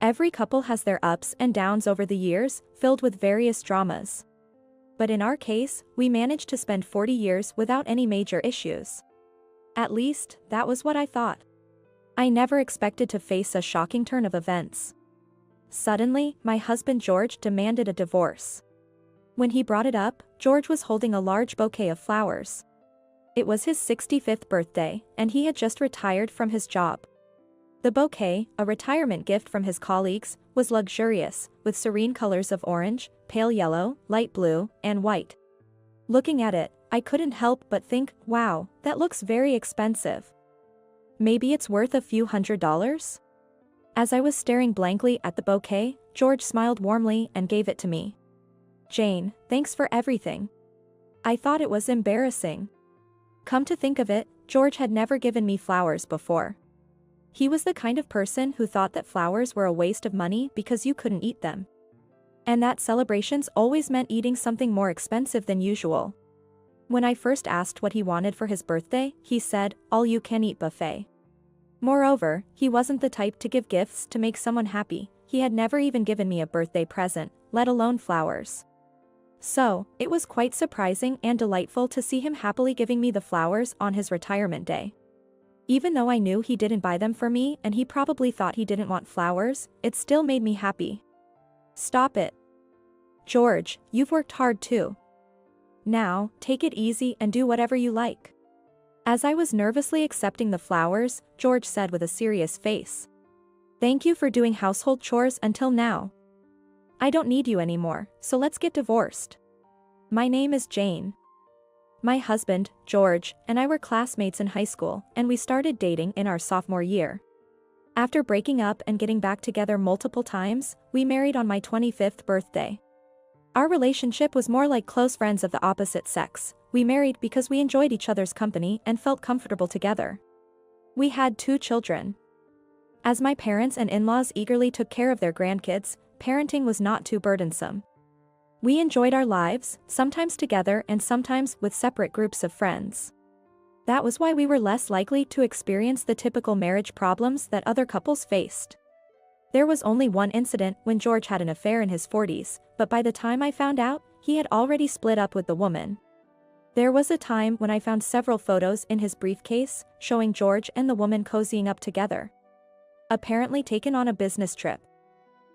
Every couple has their ups and downs over the years, filled with various dramas. But in our case, we managed to spend 40 years without any major issues. At least, that was what I thought. I never expected to face a shocking turn of events. Suddenly, my husband George demanded a divorce. When he brought it up, George was holding a large bouquet of flowers. It was his 65th birthday, and he had just retired from his job. The bouquet, a retirement gift from his colleagues, was luxurious, with serene colors of orange, pale yellow, light blue, and white. Looking at it, I couldn't help but think, wow, that looks very expensive. Maybe it's worth a few $100s? As I was staring blankly at the bouquet, George smiled warmly and gave it to me. Jane, thanks for everything. I thought it was embarrassing. Come to think of it, George had never given me flowers before. He was the kind of person who thought that flowers were a waste of money because you couldn't eat them. And that celebrations always meant eating something more expensive than usual. When I first asked what he wanted for his birthday, he said, all-you-can-eat buffet. Moreover, he wasn't the type to give gifts to make someone happy. He had never even given me a birthday present, let alone flowers. So, it was quite surprising and delightful to see him happily giving me the flowers on his retirement day. Even though I knew he didn't buy them for me and he probably thought he didn't want flowers, it still made me happy. Stop it. George, you've worked hard too. Now, take it easy and do whatever you like. As I was nervously accepting the flowers, George said with a serious face. Thank you for doing household chores until now. I don't need you anymore, so let's get divorced. My name is Jane. My husband, George, and I were classmates in high school, and we started dating in our sophomore year. After breaking up and getting back together multiple times, we married on my 25th birthday. Our relationship was more like close friends of the opposite sex. We married because we enjoyed each other's company and felt comfortable together. We had 2 children. As my parents and in-laws eagerly took care of their grandkids, parenting was not too burdensome. We enjoyed our lives, sometimes together and sometimes with separate groups of friends. That was why we were less likely to experience the typical marriage problems that other couples faced. There was only one incident when George had an affair in his 40s, but by the time I found out, he had already split up with the woman. There was a time when I found several photos in his briefcase, showing George and the woman cozying up together. Apparently taken on a business trip.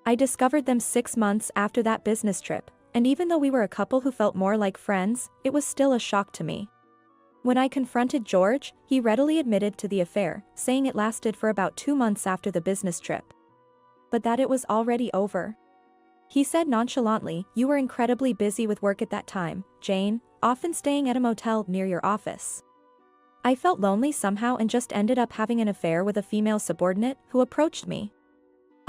I discovered them 6 months after that business trip, and even though we were a couple who felt more like friends, it was still a shock to me. When I confronted George, he readily admitted to the affair, saying it lasted for about 2 months after the business trip. But that it was already over. He said nonchalantly, "You were incredibly busy with work at that time, Jane, often staying at a motel near your office." I felt lonely somehow and just ended up having an affair with a female subordinate who approached me.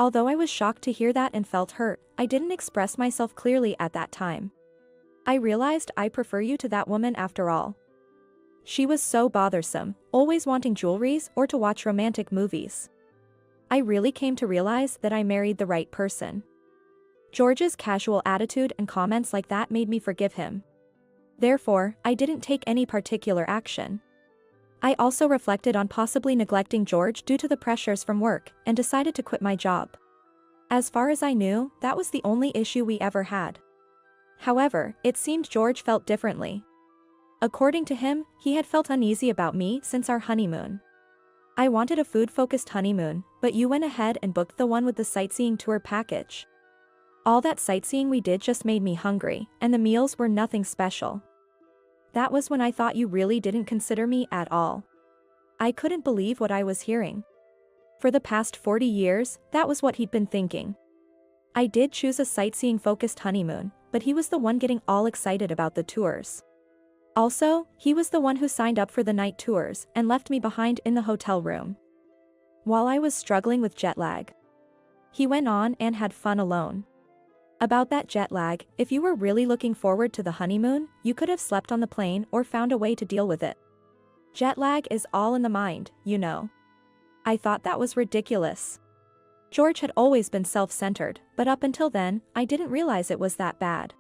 Although I was shocked to hear that and felt hurt, I didn't express myself clearly at that time. I realized I prefer you to that woman after all. She was so bothersome, always wanting jewelries or to watch romantic movies. I really came to realize that I married the right person. George's casual attitude and comments like that made me forgive him. Therefore, I didn't take any particular action. I also reflected on possibly neglecting George due to the pressures from work and decided to quit my job. As far as I knew, that was the only issue we ever had. However, it seemed George felt differently. According to him, he had felt uneasy about me since our honeymoon. I wanted a food-focused honeymoon, but you went ahead and booked the one with the sightseeing tour package. All that sightseeing we did just made me hungry, and the meals were nothing special. That was when I thought you really didn't consider me at all. I couldn't believe what I was hearing. For the past 40 years, that was what he'd been thinking. I did choose a sightseeing-focused honeymoon, but he was the one getting all excited about the tours. Also, he was the one who signed up for the night tours and left me behind in the hotel room. While I was struggling with jet lag, he went on and had fun alone. About that jet lag, if you were really looking forward to the honeymoon, you could have slept on the plane or found a way to deal with it. Jet lag is all in the mind, you know. I thought that was ridiculous. George had always been self-centered, but up until then, I didn't realize it was that bad.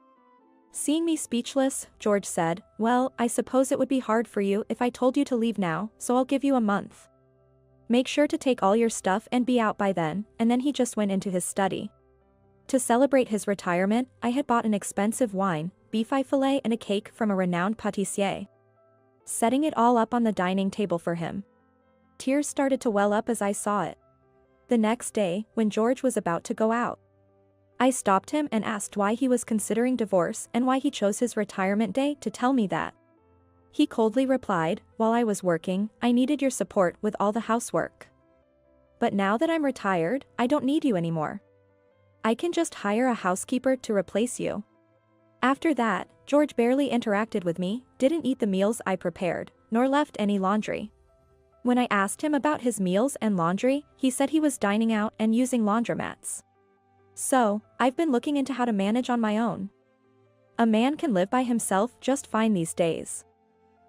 Seeing me speechless, George said, "Well, I suppose it would be hard for you if I told you to leave now, so I'll give you a month." Make sure to take all your stuff and be out by then, and then he just went into his study. To celebrate his retirement, I had bought an expensive wine, beef fillet and a cake from a renowned pâtissier. Setting it all up on the dining table for him. Tears started to well up as I saw it. The next day, when George was about to go out, I stopped him and asked why he was considering divorce and why he chose his retirement day to tell me that. He coldly replied, "While I was working, I needed your support with all the housework. But now that I'm retired, I don't need you anymore. I can just hire a housekeeper to replace you." After that, George barely interacted with me, didn't eat the meals I prepared, nor left any laundry. When I asked him about his meals and laundry, he said he was dining out and using laundromats. So, I've been looking into how to manage on my own. A man can live by himself just fine these days.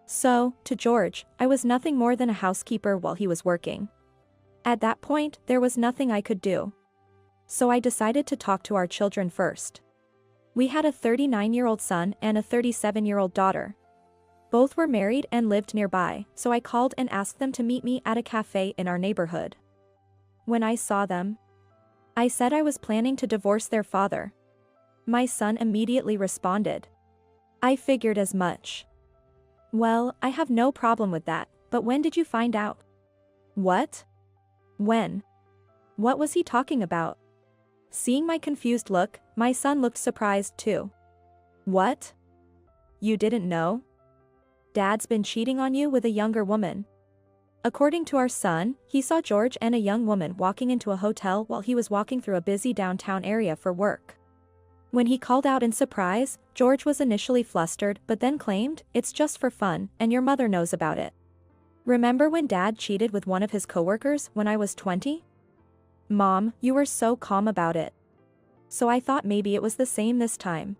So, to George, I was nothing more than a housekeeper while he was working. At that point, there was nothing I could do. So I decided to talk to our children first. We had a 39-year-old son and a 37-year-old daughter. Both were married and lived nearby, so I called and asked them to meet me at a cafe in our neighborhood. When I saw them, I said I was planning to divorce their father. My son immediately responded, "I figured as much." "Well, I have no problem with that, but when did you find out?" "What? When? What was he talking about?" Seeing my confused look, my son looked surprised too. "What? You didn't know? Dad's been cheating on you with a younger woman." According to our son, he saw George and a young woman walking into a hotel while he was walking through a busy downtown area for work. When he called out in surprise, George was initially flustered but then claimed, "It's just for fun, and your mother knows about it. Remember when Dad cheated with one of his coworkers when I was 20? Mom, you were so calm about it. So I thought maybe it was the same this time."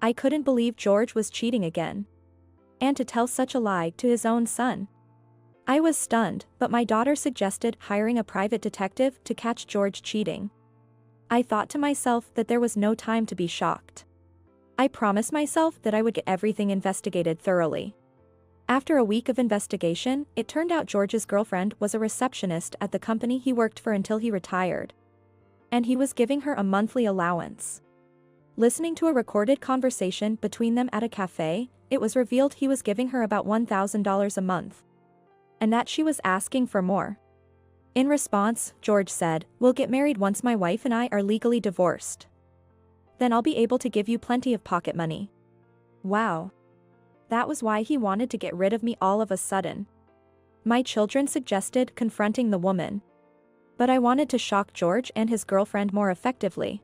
I couldn't believe George was cheating again. And to tell such a lie to his own son. I was stunned, but my daughter suggested hiring a private detective to catch George cheating. I thought to myself that there was no time to be shocked. I promised myself that I would get everything investigated thoroughly. After a week of investigation, it turned out George's girlfriend was a receptionist at the company he worked for until he retired. And he was giving her a monthly allowance. Listening to a recorded conversation between them at a cafe, it was revealed he was giving her about $1,000 a month. And that she was asking for more. In response, George said, "We'll get married once my wife and I are legally divorced. Then I'll be able to give you plenty of pocket money." Wow. That was why he wanted to get rid of me all of a sudden. My children suggested confronting the woman. But I wanted to shock George and his girlfriend more effectively.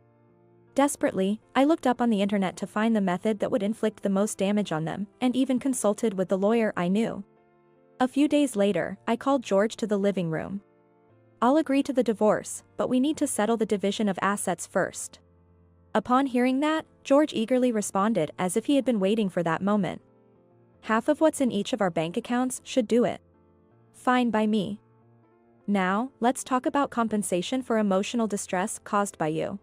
Desperately, I looked up on the internet to find the method that would inflict the most damage on them, and even consulted with the lawyer I knew. A few days later, I called George to the living room. "I'll agree to the divorce, but we need to settle the division of assets first." Upon hearing that, George eagerly responded as if he had been waiting for that moment. "Half of what's in each of our bank accounts should do it." Fine by me. Now, let's talk about compensation for emotional distress caused by you.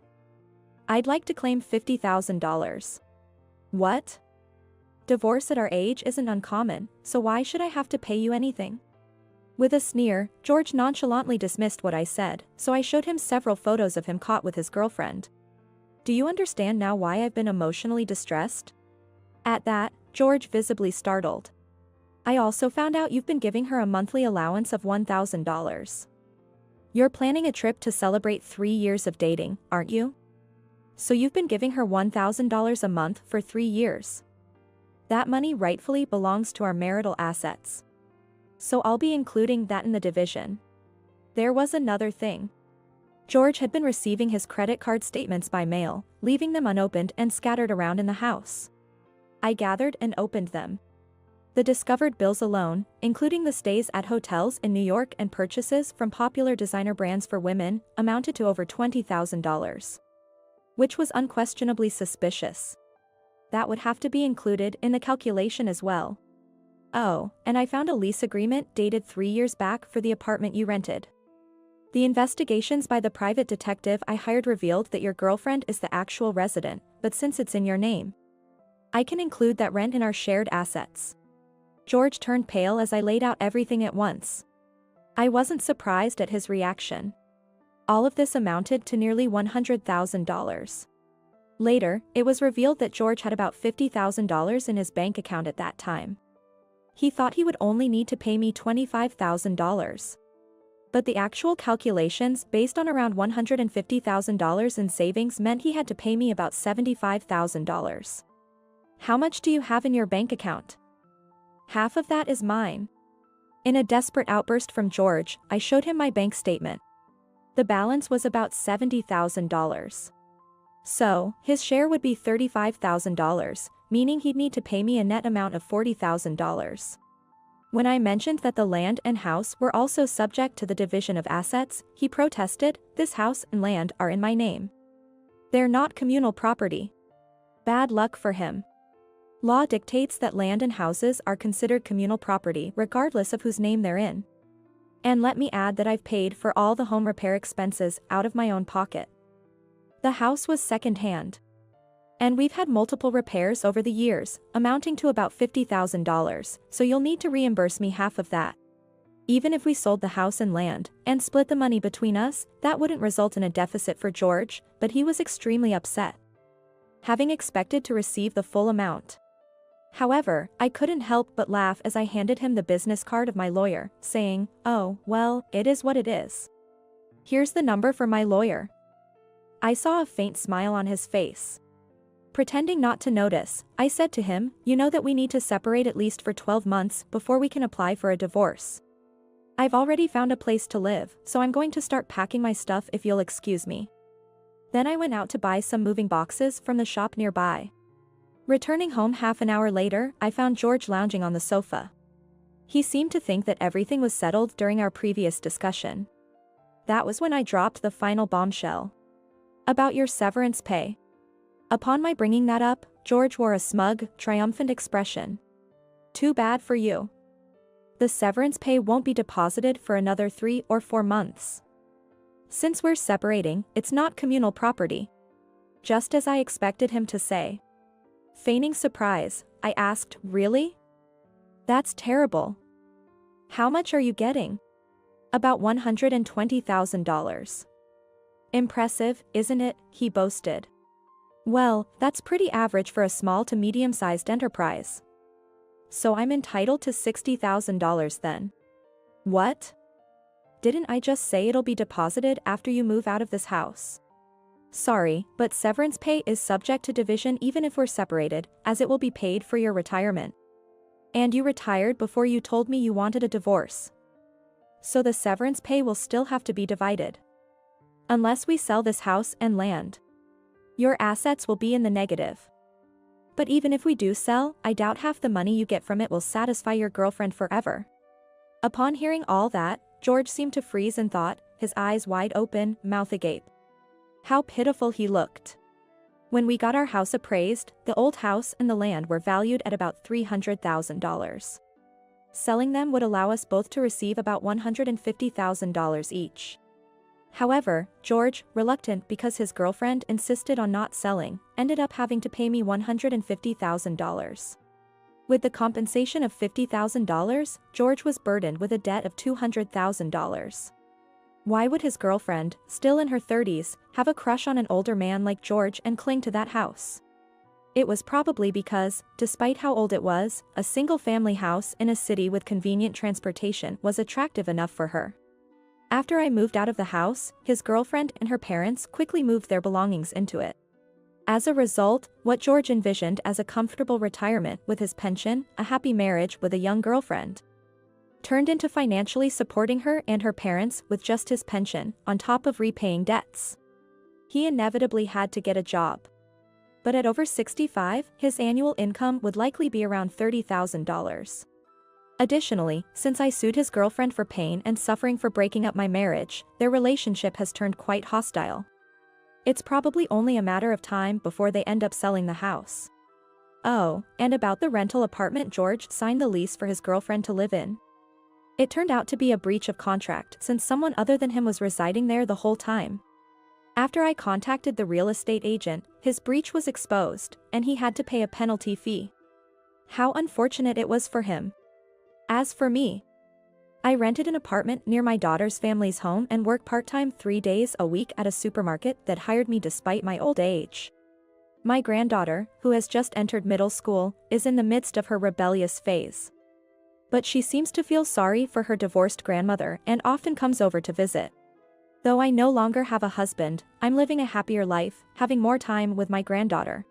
I'd like to claim $50,000. What? Divorce at our age isn't uncommon, so why should I have to pay you anything? With a sneer, George nonchalantly dismissed what I said, so I showed him several photos of him caught with his girlfriend. "Do you understand now why I've been emotionally distressed?" At that, George visibly startled. "I also found out you've been giving her a monthly allowance of $1,000. You're planning a trip to celebrate 3 years of dating, aren't you? So you've been giving her $1,000 a month for 3 years. That money rightfully belongs to our marital assets. So I'll be including that in the division." There was another thing. George had been receiving his credit card statements by mail, leaving them unopened and scattered around in the house. I gathered and opened them. The discovered bills alone, including the stays at hotels in New York and purchases from popular designer brands for women, amounted to over $20,000. Which was unquestionably suspicious. That would have to be included in the calculation as well. Oh, and I found a lease agreement dated 3 years back for the apartment you rented. The investigations by the private detective I hired revealed that your girlfriend is the actual resident, but since it's in your name, I can include that rent in our shared assets. George turned pale as I laid out everything at once. I wasn't surprised at his reaction. All of this amounted to nearly $100,000. Later, it was revealed that George had about $50,000 in his bank account at that time. He thought he would only need to pay me $25,000. But the actual calculations based on around $150,000 in savings meant he had to pay me about $75,000. How much do you have in your bank account? Half of that is mine. In a desperate outburst from George, I showed him my bank statement. The balance was about $70,000. So, his share would be $35,000, meaning he'd need to pay me a net amount of $40,000. When I mentioned that the land and house were also subject to the division of assets, he protested, "This house and land are in my name. They're not communal property." Bad luck for him. Law dictates that land and houses are considered communal property regardless of whose name they're in. And let me add that I've paid for all the home repair expenses out of my own pocket. The house was second-hand. And we've had multiple repairs over the years, amounting to about $50,000, so you'll need to reimburse me half of that. Even if we sold the house and land, and split the money between us, that wouldn't result in a deficit for George, but he was extremely upset, having expected to receive the full amount. However, I couldn't help but laugh as I handed him the business card of my lawyer, saying, "Oh, well, it is what it is. Here's the number for my lawyer." I saw a faint smile on his face. Pretending not to notice, I said to him, "You know that we need to separate at least for 12 months before we can apply for a divorce. I've already found a place to live, so I'm going to start packing my stuff if you'll excuse me." Then I went out to buy some moving boxes from the shop nearby. Returning home half an hour later, I found George lounging on the sofa. He seemed to think that everything was settled during our previous discussion. That was when I dropped the final bombshell. About your severance pay. Upon my bringing that up, George wore a smug, triumphant expression. "Too bad for you. The severance pay won't be deposited for another 3 or 4 months. Since we're separating, it's not communal property." Just as I expected him to say. Feigning surprise, I asked, "Really? That's terrible. How much are you getting?" "About $120,000. "Impressive, isn't it?" he boasted. "Well, that's pretty average for a small to medium-sized enterprise. So I'm entitled to $60,000 then." "What? Didn't I just say it'll be deposited after you move out of this house?" "Sorry, but severance pay is subject to division even if we're separated, as it will be paid for your retirement. And you retired before you told me you wanted a divorce. So the severance pay will still have to be divided. Unless we sell this house and land. Your assets will be in the negative. But even if we do sell, I doubt half the money you get from it will satisfy your girlfriend forever." Upon hearing all that, George seemed to freeze in thought, his eyes wide open, mouth agape. How pitiful he looked. When we got our house appraised, the old house and the land were valued at about $300,000. Selling them would allow us both to receive about $150,000 each. However, George, reluctant because his girlfriend insisted on not selling, ended up having to pay me $150,000. With the compensation of $50,000, George was burdened with a debt of $200,000. Why would his girlfriend, still in her 30s, have a crush on an older man like George and cling to that house? It was probably because, despite how old it was, a single-family house in a city with convenient transportation was attractive enough for her. After I moved out of the house, his girlfriend and her parents quickly moved their belongings into it. As a result, what George envisioned as a comfortable retirement with his pension, a happy marriage with a young girlfriend, turned into financially supporting her and her parents with just his pension, on top of repaying debts. He inevitably had to get a job. But at over 65, his annual income would likely be around $30,000. Additionally, since I sued his girlfriend for pain and suffering for breaking up my marriage, their relationship has turned quite hostile. It's probably only a matter of time before they end up selling the house. Oh, and about the rental apartment George signed the lease for his girlfriend to live in. It turned out to be a breach of contract since someone other than him was residing there the whole time. After I contacted the real estate agent, his breach was exposed, and he had to pay a penalty fee. How unfortunate it was for him. As for me, I rented an apartment near my daughter's family's home and work part-time 3 days a week at a supermarket that hired me despite my old age. My granddaughter, who has just entered middle school, is in the midst of her rebellious phase. But she seems to feel sorry for her divorced grandmother and often comes over to visit. Though I no longer have a husband, I'm living a happier life, having more time with my granddaughter.